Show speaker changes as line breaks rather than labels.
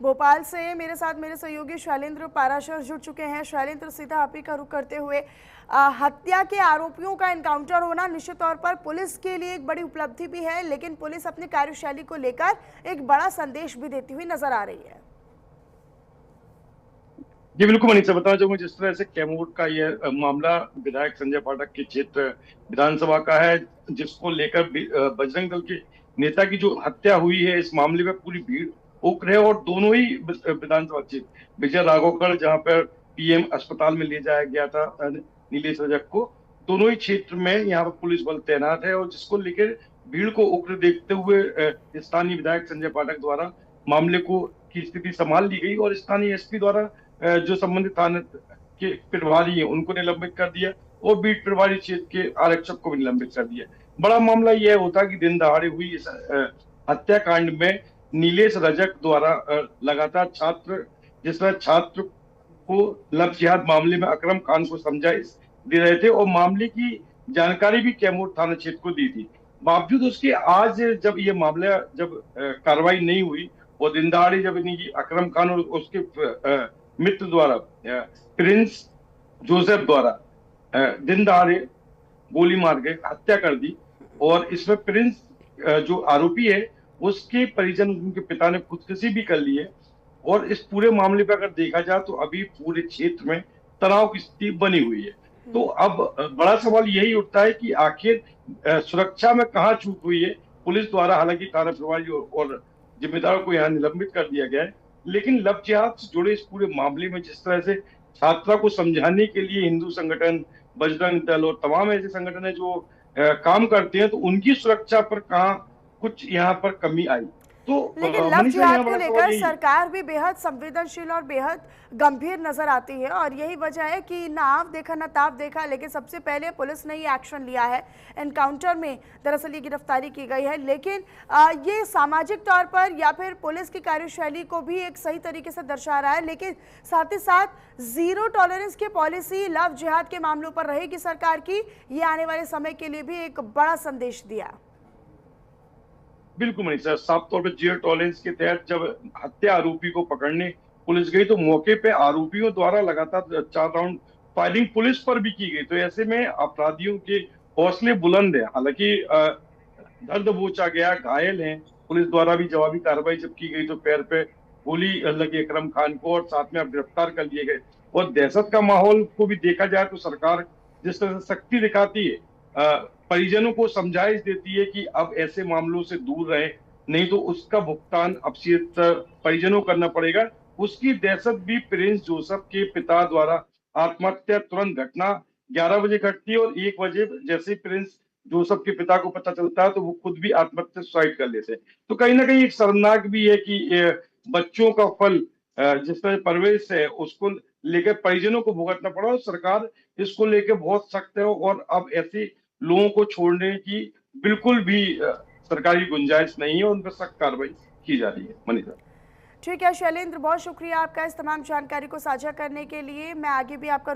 भोपाल से मेरे साथ मेरे सहयोगी शैलेंद्र पाराशर जुड़ चुके हैं। शैलेंद्र, सीधा आप ही का रुख करते हुए, हत्या के आरोपियों का एनकाउंटर होना निश्चित तौर पर पुलिस के लिए एक बड़ी उपलब्धि भी है, लेकिन पुलिस अपनी कार्यशैली को लेकर एक बड़ा संदेश भी देती हुई नजर आ रही है।
जी बिल्कुल मनीषा, बताना चाहूंगा जिस तरह से कैमूर का ये मामला विधायक संजय पाठक के क्षेत्र विधानसभा का है, जिसको लेकर बजरंग दल के नेता की जो हत्या हुई है, इस मामले में पूरी भीड़ उग्र है। और दोनों ही विधानसभा क्षेत्र विजय राघवगढ़, जहां पर पीएम अस्पताल में ले जाया गया था नीलेश रजक को, दोनों ही क्षेत्र में यहाँ पर पुलिस बल तैनात है। और जिसको लेकर भीड़ को उग्र देखते हुए स्थानीय विधायक संजय पाठक द्वारा मामले को की स्थिति संभाल ली गई और स्थानीय एसपी द्वारा जो संबंधित थाने के प्रभारी है उनको निलंबित कर दिया और बीट प्रभारी क्षेत्र के आरक्षक को भी निलंबित कर दिया। बड़ा मामला यह होता कि दिन दहाड़े हुई इस हत्याकांड में नीलेश रजक द्वारा लगातार छात्र, जिस तरह छात्र को लव जिहाद मामले में अकरम खान को समझाइश दे रहे थे और मामले की जानकारी भी कैमूर थाना क्षेत्र को दी थी, बावजूद उसके आज जब ये मामला जब कार्रवाई नहीं हुई और दिन दहाड़े जब इन्हीं अकरम खान और उसके मित्र द्वारा प्रिंस जोसेफ द्वारा दिन दहाड़े गोली मार के हत्या कर दी। और इसमें प्रिंस जो आरोपी है उसके परिजन, उनके पिता ने खुदकुशी भी कर ली है। और इस पूरे मामले पर अगर देखा जाए तो अभी पूरे क्षेत्र में तनाव की स्थिति बनी हुई है। तो अब बड़ा सवाल यही उठता है कि आखिर सुरक्षा में कहाँ चूक हुई है पुलिस द्वारा। हालांकि थाना प्रभारी और जिम्मेदारों को यहाँ निलंबित कर दिया गया है, लेकिन लव जिहाद से जुड़े इस पूरे मामले में जिस तरह से छात्रा को समझाने के लिए हिंदू संगठन, बजरंग दल और तमाम ऐसे संगठन है जो काम करते हैं, तो उनकी सुरक्षा पर कहाँ कुछ यहाँ पर कमी आई। तो
लेकिन लव
मनीषा,
जिहाद
यहाँ
को
बड़ा सवाल
लेकर
यही है।
सरकार भी बेहद संवेदनशील और बेहद गंभीर नजर आती है, और यही वजह है कि ना आप देखा ना ताप देखा, लेकिन सबसे पहले पुलिस ने ये एक्शन लिया है। एनकाउंटर में दरअसल ये गिरफ्तारी की गई है, लेकिन ये सामाजिक तौर पर या फिर पुलिस की कार्यशैली को भी एक सही तरीके से दर्शा रहा है, लेकिन साथ ही साथ जीरो टॉलरेंस की पॉलिसी लव जिहाद के मामलों पर रहेगी सरकार की, ये आने वाले समय के लिए भी एक बड़ा संदेश दिया।
बिल्कुल मनीषा, साफ तौर पर जीरो टॉलरेंस के तहत जब हत्या आरोपी को पकड़ने पुलिस गई तो मौके पे आरोपियों द्वारा लगातार 4 राउंड फायरिंग पुलिस पर भी की गई। तो ऐसे में अपराधियों के हौसले बुलंद है। हालांकि दर्द बोचा गया, घायल हैं। पुलिस द्वारा भी जवाबी कार्रवाई जब की गई तो पैर पे गोली लगी अकरम खान को और साथ में अब गिरफ्तार कर लिए गए। और दहशत का माहौल को भी देखा जाए तो सरकार जिस तरह से सख्ती दिखाती है, परिजनों को समझाइश देती है कि अब ऐसे मामलों से दूर रहे, नहीं तो उसका भुगतान अब परिजनों को करना पड़ेगा। उसकी दहशत भी प्रिंस जोसेफ के पिता द्वारा आत्महत्या तुरंत घटना 11 बजे घटती है और 1 बजे जैसे प्रिंस जोसेफ के पिता को पता चलता है तो वो खुद भी आत्महत्या सुसाइड कर लेते हैं। तो कहीं ना कहीं एक शर्मनाक भी है कि बच्चों का फल जिस तरह परवरिश है उसको लेकर परिजनों को भुगतना पड़ा और सरकार इसको लेकर बहुत सख्त है। और अब ऐसे लोगों को छोड़ने की बिल्कुल भी सरकारी गुंजाइश नहीं है, उन पर सख्त कार्रवाई की जा रही है। मनीषा,
ठीक है शैलेंद्र, बहुत शुक्रिया आपका इस तमाम जानकारी को साझा करने के लिए। मैं आगे भी आपका